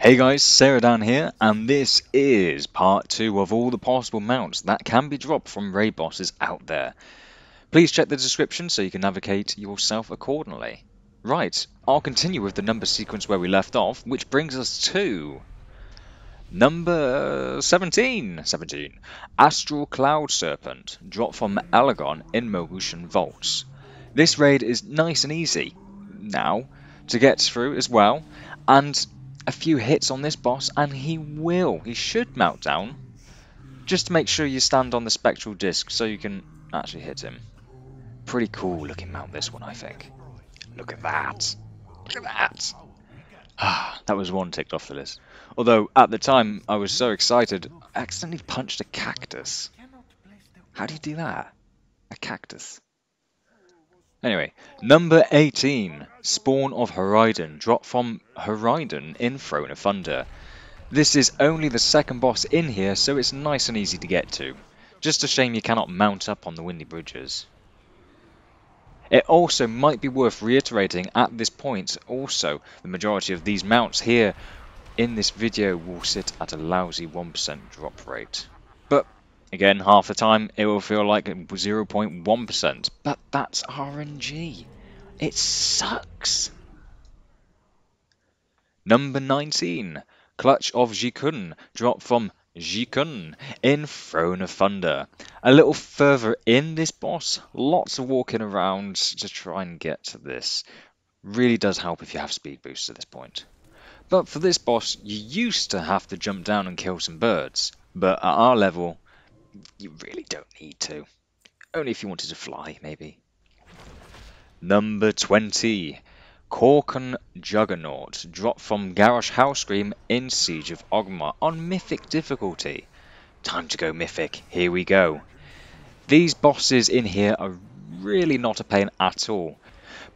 Hey guys, SerroDan here, and this is part 2 of all the possible mounts that can be dropped from raid bosses out there. Please check the description so you can navigate yourself accordingly. Right, I'll continue with the number sequence where we left off, which brings us to number 17. Astral Cloud Serpent, dropped from Elegon in Mogushan Vaults. This raid is nice and easy now to get through as well, and a few hits on this boss and he should melt down. Just to make sure you stand on the spectral disc so you can actually hit him. Pretty cool looking mount, this one, I think. Look at that. Look at that. That was one ticked off the list. Although at the time I was so excited, I accidentally punched a cactus. How do you do that? A cactus. Anyway, number 18, Spawn of Horridon, dropped from Horridon in Throne of Thunder. This is only the second boss in here, so it's nice and easy to get to. Just a shame you cannot mount up on the windy bridges. It also might be worth reiterating at this point, also, the majority of these mounts here in this video will sit at a lousy 1% drop rate. But again, half the time it will feel like 0.1%, but that's RNG. It sucks. Number 19, Clutch of Ji-Kun, dropped from Ji-Kun in Throne of Thunder. A little further in this boss, lots of walking around to try and get to this. Really does help if you have speed boosts at this point. But for this boss, you used to have to jump down and kill some birds, but at our level, you really don't need to. Only if you wanted to fly, maybe. Number 20, Korkin Juggernaut, dropped from Garrosh Hellscream in Siege of Ogma on Mythic difficulty. Time to go Mythic, here we go. These bosses in here are really not a pain at all,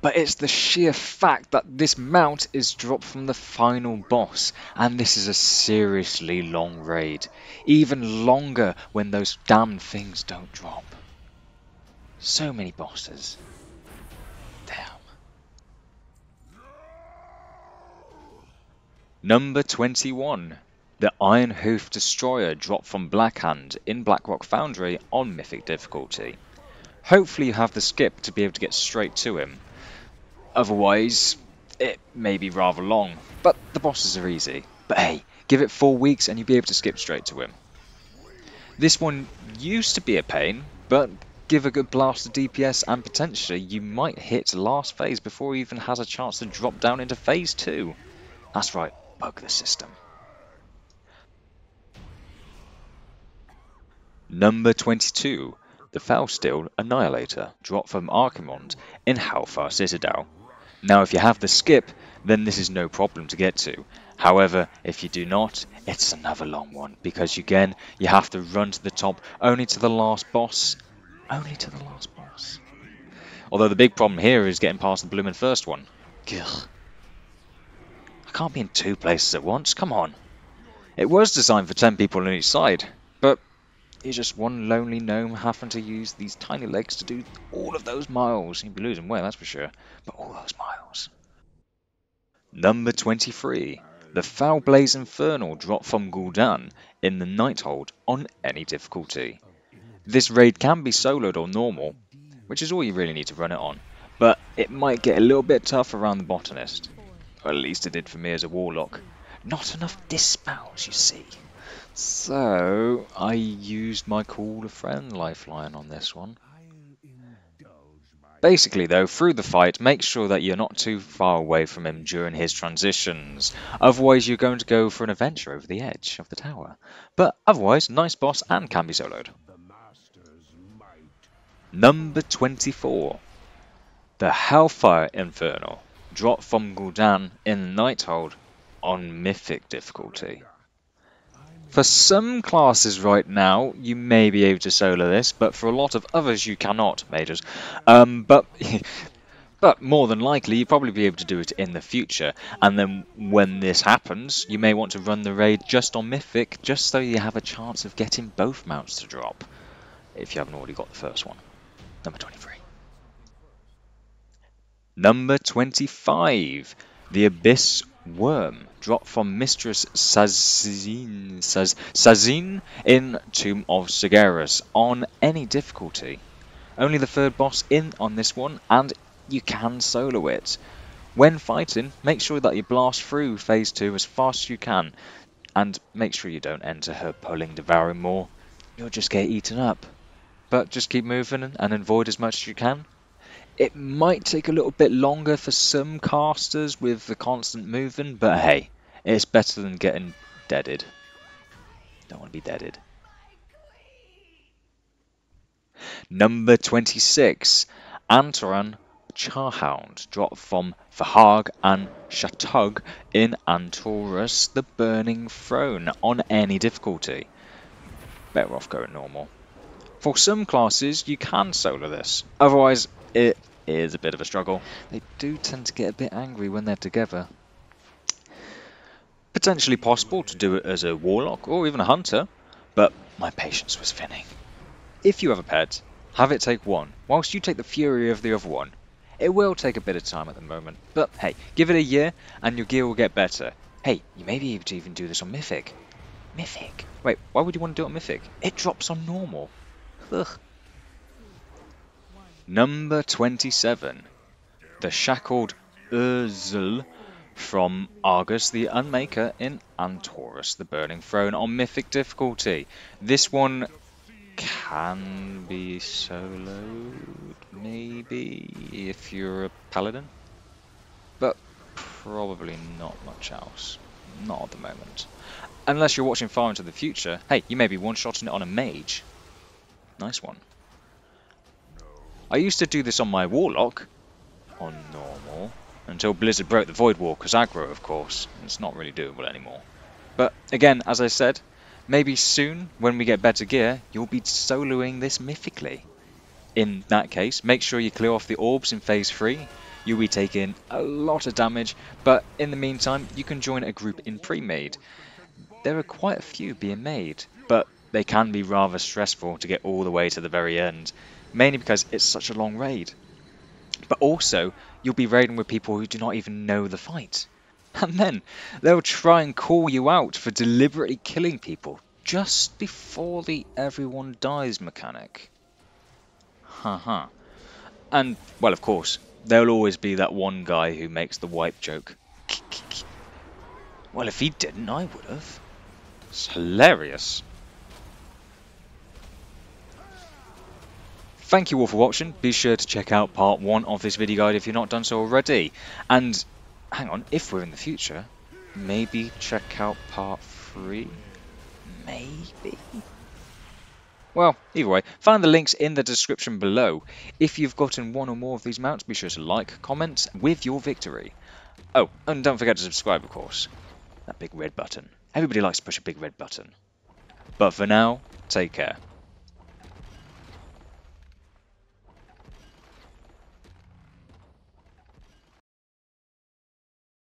but it's the sheer fact that this mount is dropped from the final boss, and this is a seriously long raid. Even longer when those damn things don't drop. So many bosses. Damn. Number 21. The Iron Hoof Destroyer, dropped from Blackhand in Blackrock Foundry on Mythic difficulty. Hopefully you have the skip to be able to get straight to him. Otherwise, it may be rather long, but the bosses are easy. But hey, give it 4 weeks and you'll be able to skip straight to him. This one used to be a pain, but give a good blast of DPS and potentially you might hit last phase before he even has a chance to drop down into phase 2. That's right, bug the system. Number 22, the Felsteel Annihilator, dropped from Archimond in Hellfire Citadel. Now if you have the skip, then this is no problem to get to. However, if you do not, it's another long one, because again, you have to run to the top, only to the last boss. Only to the last boss. Although the big problem here is getting past the blooming first one. Ugh. I can't be in 2 places at once, come on. It was designed for 10 people on each side, but you're just one lonely gnome having to use these tiny legs to do all of those miles. You'd be losing weight, that's for sure, but all those miles. Number 23, the Felblaze Infernal, dropped from Gul'dan in the Nighthold on any difficulty. This raid can be soloed or normal, which is all you really need to run it on, but it might get a little bit tough around the botanist. Or at least it did for me as a warlock. Not enough dispels, you see. So I used my Call a Friend lifeline on this one. Basically though, through the fight, make sure that you're not too far away from him during his transitions. Otherwise you're going to go for an adventure over the edge of the tower. But otherwise, nice boss and can be soloed. Number 24. The Hellfire Infernal, dropped from Gul'dan in the Nighthold on Mythic difficulty. For some classes right now, you may be able to solo this, but for a lot of others you cannot, mages. But more than likely, you'll probably be able to do it in the future. And then when this happens, you may want to run the raid just on Mythic, just so you have a chance of getting both mounts to drop, if you haven't already got the first one. Number 23. Number 25. The Abyss Worm. Drop from Mistress Sazine in Tomb of Sargeras on any difficulty. Only the third boss in on this one, and you can solo it. When fighting, make sure that you blast through phase 2 as fast as you can, and make sure you don't enter her pulling devouring maw. You'll just get eaten up. But just keep moving and avoid as much as you can. It might take a little bit longer for some casters with the constant moving, but hey, it's better than getting deaded. Don't want to be deaded. Number 26, Antoran Charhound. Drop from Fahag and Shatug in Antorus the Burning Throne on any difficulty. Better off going normal. For some classes, you can solo this. Otherwise, it is a bit of a struggle. They do tend to get a bit angry when they're together. Potentially possible to do it as a warlock or even a hunter, but my patience was thinning. If you have a pet, have it take one, whilst you take the fury of the other one. It will take a bit of time at the moment, but hey, give it a year and your gear will get better. Hey, you may be able to even do this on Mythic. Mythic? Wait, why would you want to do it on Mythic? It drops on normal. Ugh. Number 27, the Shackled Ur'zul from Argus the Unmaker in Antorus the Burning Throne on Mythic difficulty. This one can be soloed, maybe, if you're a paladin, but probably not much else. Not at the moment. Unless you're watching far into the future, hey, you may be one-shotting it on a mage. Nice one. I used to do this on my Warlock, on normal, until Blizzard broke the Void Walker's aggro, of course. It's not really doable anymore. But again, as I said, maybe soon, when we get better gear, you'll be soloing this mythically. In that case, make sure you clear off the orbs in phase 3. You'll be taking a lot of damage, but in the meantime, you can join a group in pre-made. There are quite a few being made, but they can be rather stressful to get all the way to the very end, mainly because it's such a long raid. But also, you'll be raiding with people who do not even know the fight. And then, they'll try and call you out for deliberately killing people just before the everyone dies mechanic. Haha. And, well, of course, there'll always be that one guy who makes the wipe joke. Well, if he didn't, I would have. It's hilarious. Thank you all for watching. Be sure to check out part 1 of this video guide if you've not done so already. And, hang on, if we're in the future, maybe check out part 3? Maybe? Well, either way, find the links in the description below. If you've gotten one or more of these mounts, be sure to like, comment with your victory. Oh, and don't forget to subscribe, of course. That big red button. Everybody likes to push a big red button. But for now, take care.